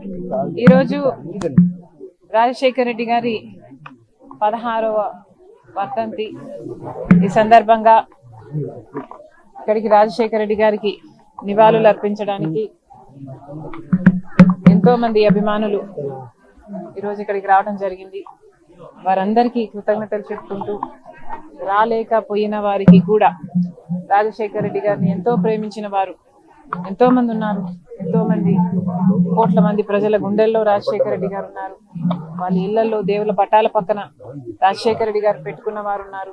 ఈరోజు రాజశేఖర రెడ్డి గారి 16వ వర్ధంతి ఈ సందర్భంగా ఇక్కడికి రాజశేఖర రెడ్డి గారికి నివాళులు అర్పించడానికి ఎంతో మంది అభిమానులు ఈరోజు ఇక్కడికి రావడం జరిగింది. వారందరికీ కృతజ్ఞతలు చెప్పుకుంటూ రాలేకపోయిన వారికి కూడా రాజశేఖర రెడ్డి గారిని ఎంతో ప్రేమించిన వారు ఎంతో మంది ఉన్నారు. ఎంతో మంది కోట్ల మంది ప్రజల గుండెల్లో రాజశేఖర రెడ్డి గారు ఉన్నారు. వాళ్ళ ఇళ్లలో దేవుల పటాల పక్కన రాజశేఖర రెడ్డి గారు పెట్టుకున్న వారు ఉన్నారు.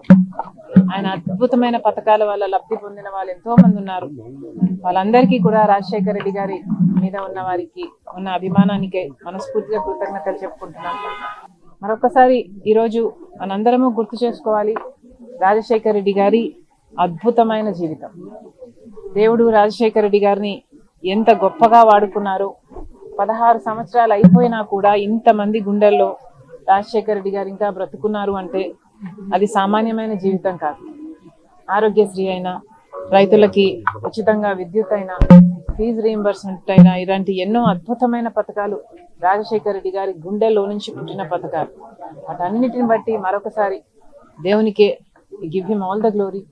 ఆయన అద్భుతమైన పథకాల వల్ల లబ్ధి పొందిన వాళ్ళు ఎంతో మంది ఉన్నారు. వాళ్ళందరికీ కూడా రాజశేఖర రెడ్డి గారి మీద ఉన్న వారికి ఉన్న అభిమానానికే మనస్ఫూర్తిగా కృతజ్ఞతలు చెప్పుకుంటున్నాం. మరొకసారి ఈరోజు మనందరము గుర్తు చేసుకోవాలి రాజశేఖర రెడ్డి గారి అద్భుతమైన జీవితం. దేవుడు రాజశేఖర రెడ్డి గారిని ఎంత గొప్పగా వాడుకున్నారో. 16 సంవత్సరాలు అయిపోయినా కూడా ఇంతమంది గుండెల్లో రాజశేఖర రెడ్డి గారు ఇంకా బ్రతుకున్నారు అంటే అది సామాన్యమైన జీవితం కాదు. ఆరోగ్యశ్రీ అయినా, రైతులకి ఉచితంగా విద్యుత్ అయినా, ఫీజు రీయింబర్స్మెంట్ అయినా, ఇలాంటి ఎన్నో అద్భుతమైన పథకాలు రాజశేఖర రెడ్డి గారి గుండెల్లో నుంచి పుట్టిన పథకాలు. వాటన్నిటిని బట్టి మరొకసారి దేవునికే give him all the glory.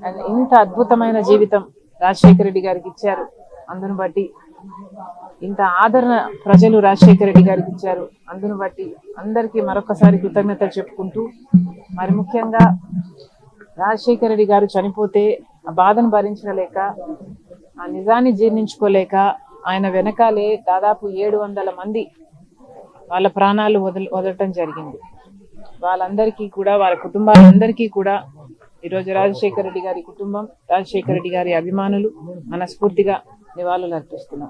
And ఇంత అద్భుతమైన జీవితం రాజశేఖర రెడ్డి గారికి ఇచ్చారు. అందును బట్టి ఇంత ఆదరణ ప్రజలు రాజశేఖర రెడ్డి గారికి ఇచ్చారు. అందును బట్టి అందరికీ మరొకసారి కృతజ్ఞతలు చెప్పుకుంటూ, మరి ముఖ్యంగా రాజశేఖర రెడ్డి గారు చనిపోతే ఆ బాధను భరించలేక, ఆ నిజాన్ని జీర్ణించుకోలేక ఆయన వెనకాలే దాదాపు 700 మంది వాళ్ళ ప్రాణాలు వదలటం జరిగింది. వాళ్ళందరికీ కూడా, వాళ్ళ కుటుంబాలందరికీ కూడా ఈరోజు రాజశేఖర రెడ్డి గారి కుటుంబం, రాజశేఖర రెడ్డి గారి అభిమానులు మనస్ఫూర్తిగా నివాళులు అర్పిస్తున్నాం.